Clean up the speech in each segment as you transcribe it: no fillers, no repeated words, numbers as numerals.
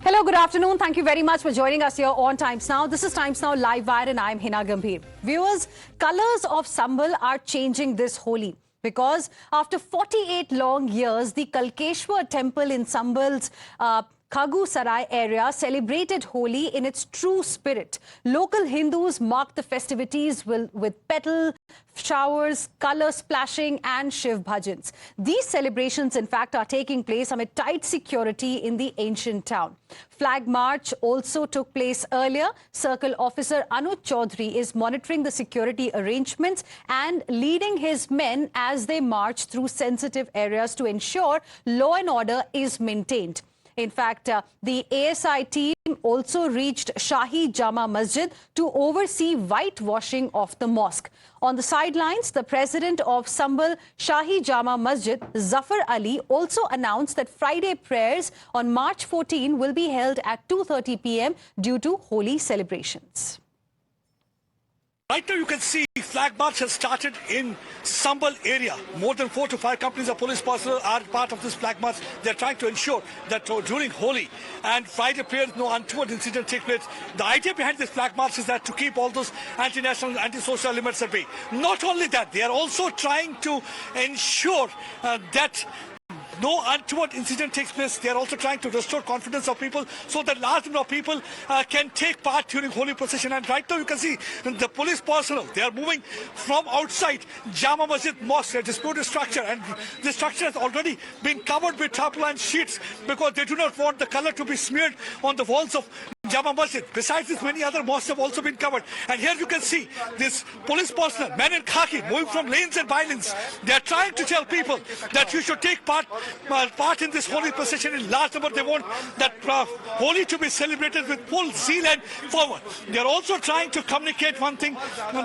Hello, good afternoon. Thank you very much for joining us here on Times Now. This is Times Now Live Wire and I'm Hina Gambhir. Viewers, colors of Sambal are changing this Holi because after 48 long years, the Kalkeshwar temple in Sambal's Khagu Sarai area celebrated Holi in its true spirit. Local Hindus marked the festivities with petal showers, color splashing and Shiv bhajans. These celebrations, in fact, are taking place amid tight security in the ancient town. Flag march also took place earlier. Circle officer Anuj Chaudhary is monitoring the security arrangements and leading his men as they march through sensitive areas to ensure law and order is maintained. In fact, the ASI team also reached Shahi Jama Masjid to oversee whitewashing of the mosque. On the sidelines, the president of Sambal Shahi Jama Masjid, Zafar Ali, also announced that Friday prayers on March 14 will be held at 2:30 p.m. due to Holi celebrations. Right now you can see flag march has started in Sambal area. More than 4 to 5 companies of police personnel are part of this flag march. They're trying to ensure that during Holi and Friday prayers, no untoward incident take place. The idea behind this flag march is that to keep all those anti-national, anti-social elements at bay. Not only that, they are also trying to ensure that no untoward incident takes place. They are also trying to restore confidence of people so that large number of people can take part during Holi procession. And right now you can see the police personnel, they are moving from outside Jama Masjid Mosque, a disputed structure, and this structure has already been covered with tarpaulin sheets because they do not want the color to be smeared on the walls of Jama Masjid. Besides this, many other mosques have also been covered. And here you can see this police personnel, men in khaki, moving from lanes and by-lanes. They are trying to tell people that you should take part in this Holi procession in large number. They want that Holi to be celebrated with full zeal and fervor. They are also trying to communicate one thing,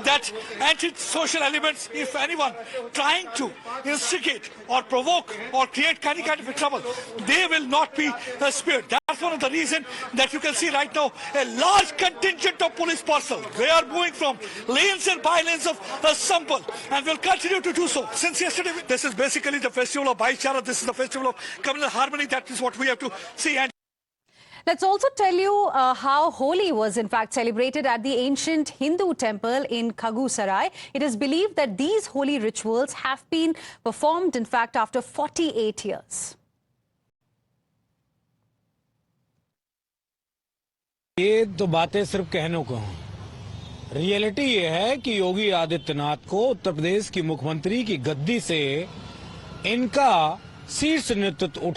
that anti-social elements, if anyone trying to instigate or provoke or create any kind of trouble, they will not be spared. That's one of the reasons that you can see right now a large contingent of police personnel. They are moving from lanes and by-lanes of Sambal and will continue to do so. Since yesterday, this is basically the festival of Bhaichara. This is the festival of communal harmony. That is what we have to see. And let's also tell you how Holi was in fact celebrated at the ancient Hindu temple in Khagu Sarai. It is believed that these holy rituals have been performed in fact after 48 years. ये तो बातें सिर्फ कहने को हैं। Reality ये है कि योगी आदित्यनाथ को उत्तर प्रदेश की मुख्यमंत्री की गद्दी से इनका शीर्ष नेतृत्व उठा।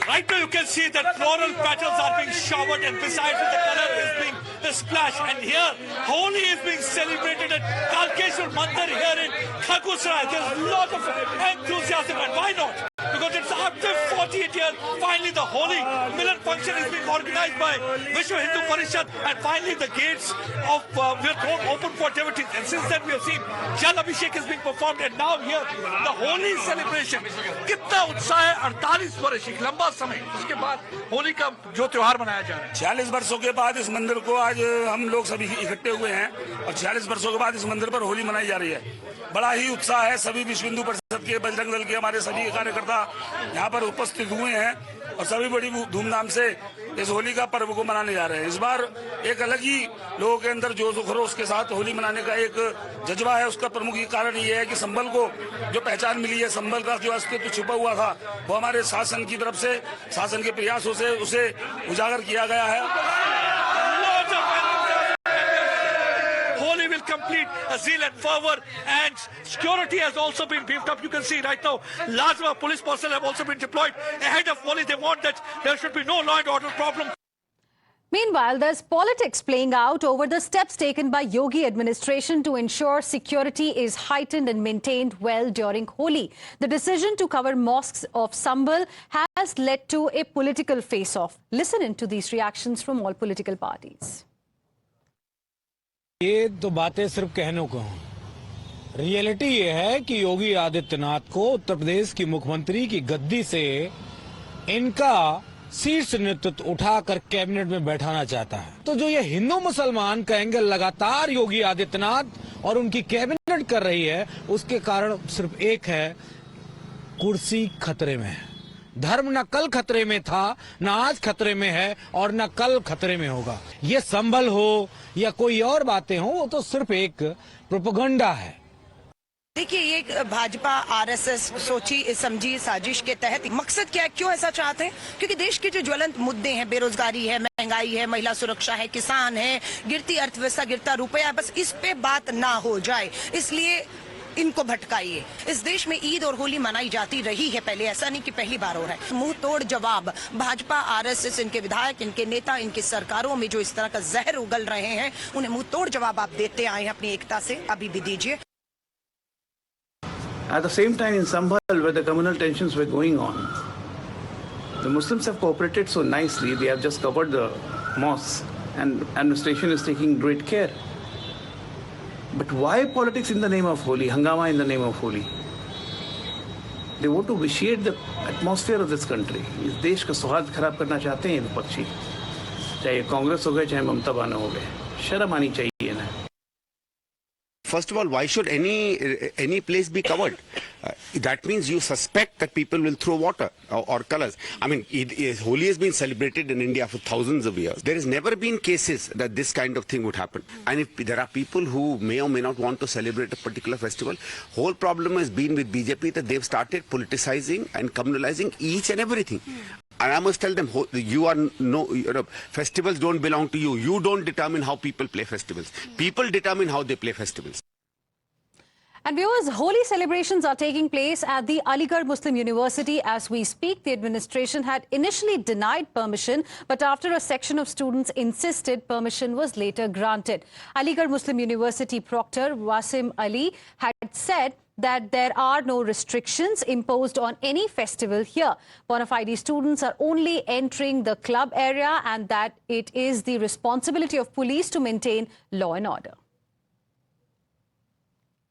Right now you can see that floral petals are being showered and besides it the color is being splashed. And here Holi is being celebrated at Kalkeshwar Mandir here in Khagu Sarai. There's a lot of enthusiasm, and why not? Because it's after 48 years, finally the Holi Milan function is being organized by Vishwa Hindu Parishad, and finally the gates of we are thrown open for devotees. And since then we have seen Jal Abhishek is being performed, and now here the Holi celebration. कितना उत्साह है, 48 वर्ष एक लंबा समय उसके बाद होली का जो त्योहार मनाया जा रहा है। 46 वर्षों के बाद इस मंदिर को आज हम लोग सभी इकट्ठे हुए हैं और 46 वर्षों के बाद इस मंदिर पर होली मनाई जा रही है। बड़ा ही उत्साह है। सभी विश्व हिंदू परिषद के, बजरंग दल के, हमारे सभी कार्यकर्ता यहाँ पर उपस्थित हुए हैं और सभी बड़ी धूमधाम से इस होली का पर्व को मनाने जा रहे हैं। इस बार एक अलग ही लोगों के अंदर जोश खरोश के साथ होली मनाने का एक जज्बा है। उसका प्रमुख कारण ये है कि संबल को जो पहचान मिली है, संबल का जो अस्तित्व छुपा हुआ था, वो हमारे शासन की तरफ से, शासन के प्रयासों से उसे उजागर किया गया है। Holi will complete a zeal and fervor, and security has also been beefed up. You can see right now large number of police personnel have also been deployed ahead of Holi. They want that there should be no law and order problem. Meanwhile, there's politics playing out over the steps taken by Yogi administration to ensure security is heightened and maintained well during Holi. The decision to cover mosques of Sambal has led to a political face-off. Listen into these reactions from all political parties. ये तो बातें सिर्फ कहने को हैं। Reality ये है कि योगी आदित्यनाथ को उत्तर प्रदेश की मुख्यमंत्री की गद्दी से इनका शीर्ष नेतृत्व उठाकर कैबिनेट में बैठाना चाहता है। तो जो ये हिंदू मुसलमान का एंगल लगातार योगी आदित्यनाथ और उनकी कैबिनेट कर रही है, उसके कारण सिर्फ एक है, कुर्सी खतरे में है। धर्म न कल खतरे में था, न आज खतरे में है और न कल खतरे में होगा। ये संभल हो या कोई और बातें हो, वो तो सिर्फ एक प्रोपेगेंडा है। देखिए, ये भाजपा आरएसएस सोची समझी साजिश के तहत मकसद क्या है, क्यों ऐसा चाहते हैं? क्योंकि देश के जो ज्वलंत मुद्दे हैं, बेरोजगारी है, महंगाई है, महिला सुरक्षा है, किसान है, गिरती अर्थव्यवस्था, गिरता रुपया, बस इस पे बात ना हो जाए, इसलिए इनको भटकाइए। इस देश में ईद और होली मनाई जाती रही है पहले, ऐसा नहीं कि पहली बार हो रहा है। मुंह तोड़ जवाब भाजपा आरएसएस, इनके विधायक, इनके नेता, इनकी सरकारों में जो इस तरह का जहर उगल रहे हैं, उन्हें मुंह तोड़ जवाब आप देते आए हैं अपनी एकता से, अभी भी दीजिए। At the same time, in Sambhal, where the communal tensions were going on, the Muslims have cooperated so nicely. They have just covered the mosque, and administration is taking great care. But why politics in the name of Holi, hangama in the name of Holi? They want to vitiate the atmosphere of this country. इस देश का सौहार्द खराब करना चाहते हैं विपक्षी, चाहे कांग्रेस हो गए, चाहे ममता बानो हो गए। शर्म आनी चाहिए ना। First of all, why should any place be covered? That means you suspect that people will throw water or colors. I mean, Holi has been celebrated in India for thousands of years. There has never been cases that this kind of thing would happen. And if there are people who may or may not want to celebrate a particular festival, whole problem has been with BJP that they've started politicizing and communalizing each and everything. And I must tell them, festivals don't belong to you. You don't determine how people play festivals. People determine how they play festivals. And viewers, Holi celebrations are taking place at the Aligarh Muslim University as we speak. The administration had initially denied permission, but after a section of students insisted, permission was later granted. Aligarh Muslim University proctor Wasim Ali had said that there are no restrictions imposed on any festival here. Bona fide students are only entering the club area and that it is the responsibility of police to maintain law and order.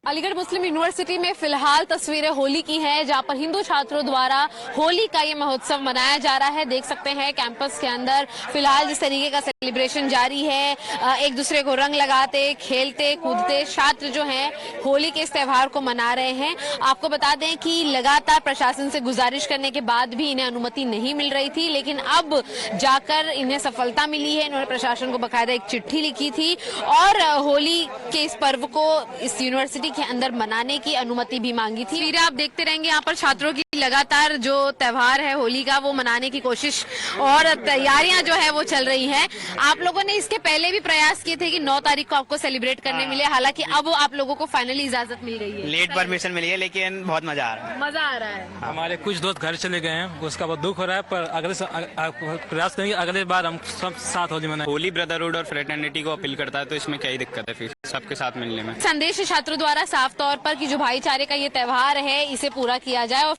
Aligarh Muslim university में फिलहाल तस्वीरें होली की हैं, जहां पर हिंदू छात्रों द्वारा होली का ये महोत्सव मनाया जा रहा है। देख सकते हैं कैंपस के अंदर फिलहाल जिस तरीके का सेलिब्रेशन जारी है, एक दूसरे को रंग लगाते, खेलते, कूदते छात्र जो हैं होली के इस त्योहार को मना रहे हैं। आपको बता दें कि लगातार प्रशासन से गुजारिश करने के बाद भी इन्हें अनुमति नहीं मिल रही थी, लेकिन अब जाकर इन्हें सफलता मिली है। इन्होंने प्रशासन को बकायदा एक चिट्ठी लिखी थी और होली के इस पर्व को इस यूनिवर्सिटी के अंदर मनाने की अनुमति भी मांगी थी। फिर आप देखते रहेंगे यहाँ पर छात्रों की लगातार जो त्योहार है होली का वो मनाने की कोशिश और तैयारियां जो है वो चल रही हैं। आप लोगों ने इसके पहले भी प्रयास किए थे कि 9 तारीख को आपको सेलिब्रेट करने मिले, हालांकि अब आप लोगों को फाइनली इजाजत मिल गई है। लेट परमिशन मिली है, लेकिन बहुत मजा आ रहा है। मजा आ रहा है। हमारे कुछ दोस्त घर चले गए हैं, उसका बहुत दुख हो रहा है, पर प्रयास करेंगे अगले बार हम सब साथ होली मनाएं। होली ब्रदरहुड और फ्रेटर्निटी को अपील करता है, तो इसमें क्या ही दिक्कत है फिर सबके साथ मिलने में। संदेश छात्रों द्वारा साफ तौर पर कि जो भाईचारे का ये त्योहार है इसे पूरा किया जाए। और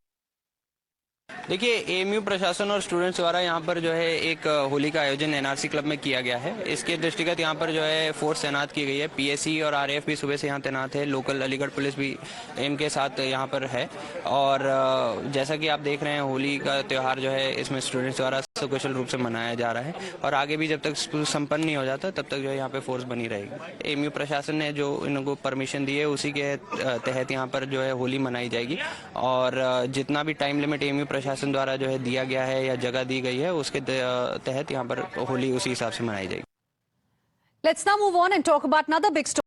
देखिए, एएमयू प्रशासन और स्टूडेंट्स द्वारा यहाँ पर जो है एक होली का आयोजन एनआरसी क्लब में किया गया है। इसके दृष्टिगत यहाँ पर जो है फोर्स तैनात की गई है। पीएससी और आरएएफ भी सुबह से यहाँ तैनात है। लोकल अलीगढ़ पुलिस भी एम के साथ यहाँ पर है। और जैसा कि आप देख रहे हैं, होली का त्यौहार जो है इसमें स्टूडेंट्स द्वारा सकुशल रूप से मनाया जा रहा है और आगे भी जब तक स्कूल संपन्न नहीं हो जाता तब तक जो है यहाँ पे फोर्स बनी रहेगी। एएमयू प्रशासन ने जो इनको परमिशन दी है उसी के तहत यहाँ पर जो है होली मनाई जाएगी और जितना भी टाइम लिमिट एएमयू प्रशासन द्वारा जो है दिया गया है या जगह दी गई है उसके तहत यहाँ पर होली उसी हिसाब से मनाई जाएगी। Let's now move on and talk about another big story.